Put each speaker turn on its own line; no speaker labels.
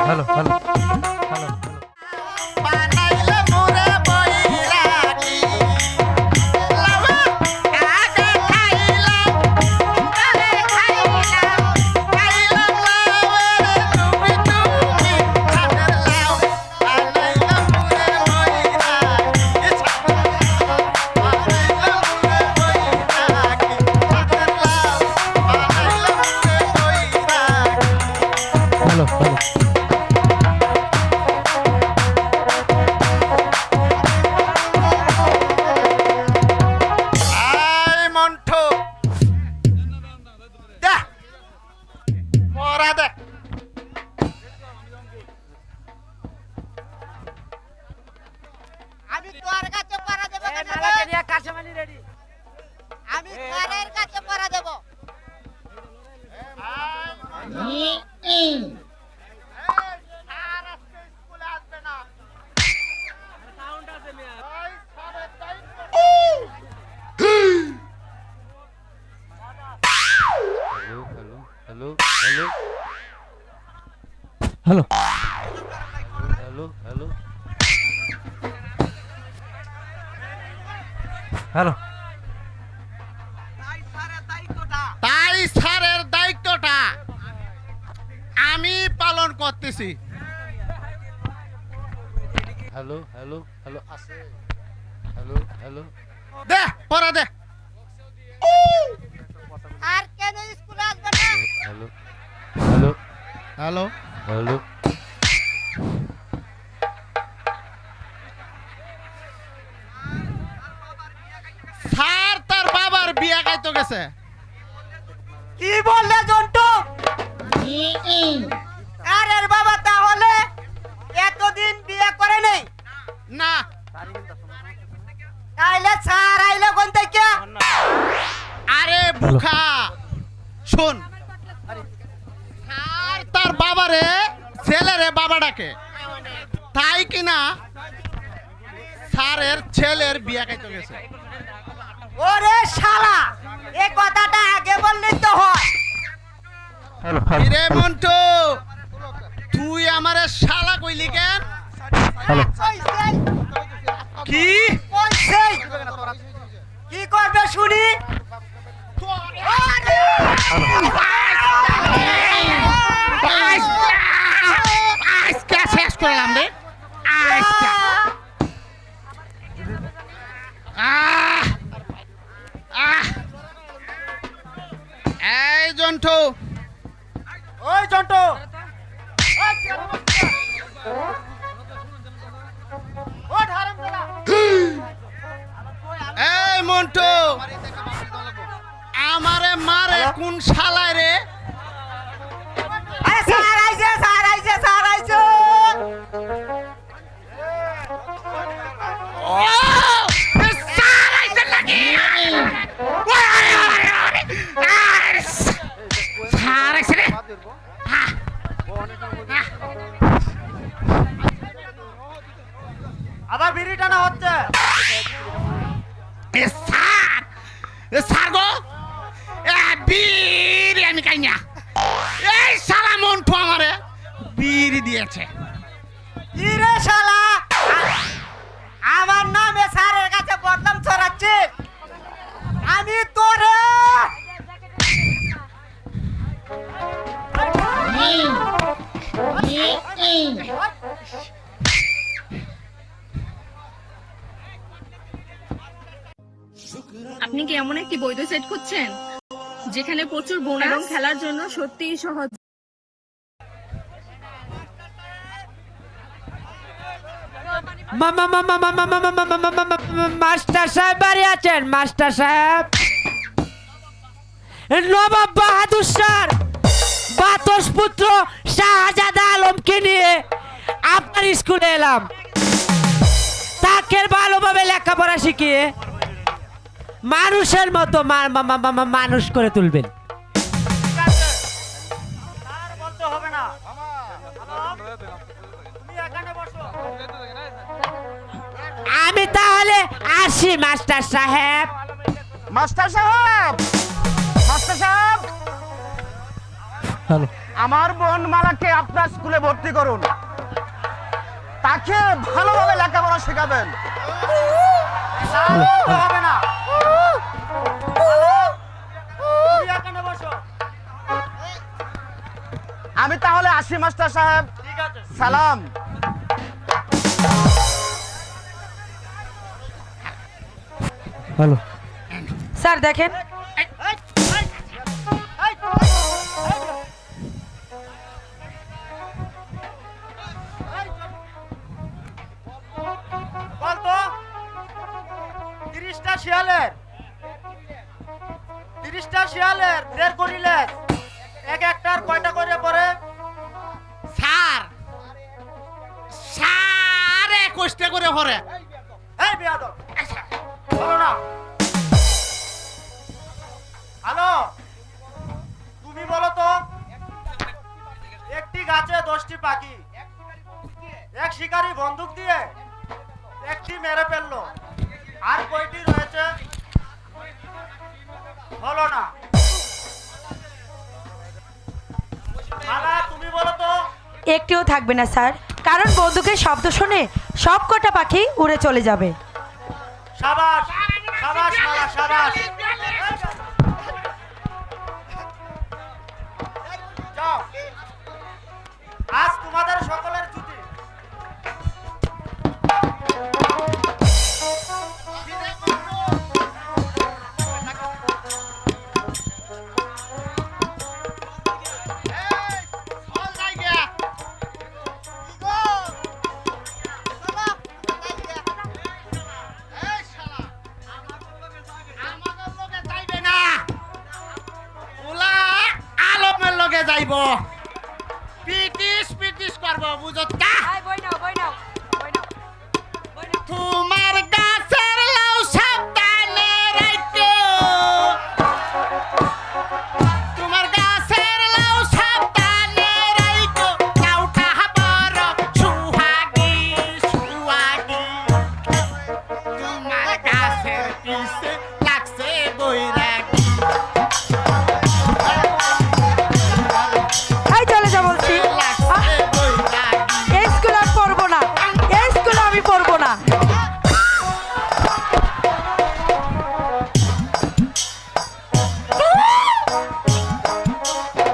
Hello hello hello
বানাইলে মোরে বৈরাগী লাউয়া আগে খাইলাম আগে খাইলাম লাউয়ের তুমি তুমি খাদের লাউ বানাইলে মোরে বৈরাগী বানাইলে মোরে বৈরাগী খাদের লাউ বানাইলে মোরে বৈরাগী
হ্যালো হ্যালো
আই মন্টু দে পড়া দে
আমি তোর কাছে পড়া দেব কেন আমি কারের কাছে পড়া দেব
আর আজকে স্কুলে আসবে না ওই স্যারের দায়িত্ব
hello hello hello hello hello hello
তাই স্যারের দায়িত্বটা আমি পালন করতেছি
হ্যালো হ্যালো হ্যালো আছে হ্যালো হ্যালো
দে পড়া দে
আর কেন স্কুলে আসবে না
hello hello
hello
hello
sir তার বাবার বিয়া খাইতে গেছে
কি বললে জন্টু কারের বাবা তাহলে এতদিন বিয়ে করে নেই
না
তাইলে স্যার আইলে কোন থেকে
আরে বুখা শোন স্যার তার বাবারে ছেলেরে বাবা ডাকে তাই কিনা স্যারের ছেলের বিয়া খাইতে গেছে
ওরে শালা এই কথাটা আগে বললি তো হয়
হ্যালো
কিরে মন্টু তুই আমারে শালা কইলি কেন
হ্যালো
কইছে
কি
কইছে কি করবে শুনি ওরে!
আজকে শেষ করলাম রে আজকে আহ! আহ! এই জন্টু
ওই জন্টু ও ধরম দাদা
এই মন্টু আমারে মারে কোন শালায় রে
আরে স্যার আইছে স্যার আইছে স্যার আইছে
ও স্যার আইছে নাকি স্যার আইছে রে
আবার বিড়ি টানা হচ্ছে
স্যার গো বিড়ি আমি খাই না এই শালা মন্টু আমারে বিড়ি দিয়েছে
কি রে শালা আমার নামে স্যারের কাছে বদনাম ছড়াচ্ছে আমি তোরে
আপনি কি এমন একটি বৈধ সেট খুঁজছেন যেখানে প্রচুর বোনাস এবং খেলার জন্য সত্যিই সহজ
মাস্টার সাহেব বাড়ি আছেন মাস্টার সাহেব নবাব বাহাদুর স্যার বাতস পুত্র শাহজাদা আলমকে নিয়ে আপনার স্কুলে এলাম তাকে ভালোভাবে লেখাপড়া শিখিয়ে মানুষের মতো মানুষ করে তুলবেন
আর বলতে হবে না তুমি এখানে বসো
আমি তাহলে আসি মাস্টার সাহেব
মাস্টার সাহেব মাস্টার সাহেব
হ্যালো
আমার বোন মালাকে আপনার স্কুলে ভর্তি করুন, তাকে ভালোভাবে লেখাপড়া শেখাবেন।
হবে না। তুমি এখানে বসো।
আমি তাহলে আসি মাস্টার সাহেব।
ঠিক আছে।
সালাম।
হ্যালো
স্যার দেখেন,
বলতো 30টা শিয়ালের 1.5 করিলে এক একটার কয়টা করে পড়ে?
স্যার, স্যার 21টা করে হরে।
এই বেয়াদব, বলো না। হ্যালো, তুমি বলো তো, একটি গাছে 10টি পাখি এক শিকারী বন্দুক দিয়ে একটি মেরে ফেললো, আর কয়টি রয়েছে? হলো না। মালা, তুমি বলো তো।
একটিও থাকবে না স্যার, কারণ বন্দুকের শব্দ শুনে সব কটা পাখি উড়ে চলে যাবে।
সাবাস সাবাস মালা, সাবাস। যাও, আজ তোমাদের সকলের ছুটি।
যাইব পিটিস করব, বুঝত কা? তোমার গাছের লাউ সাবধানে রাইতো, তোমার গাছের লাউ সাবধানে রাইতো, লাউটা বড় সুহাগী সুহাগী, তোমার গাছের পিছে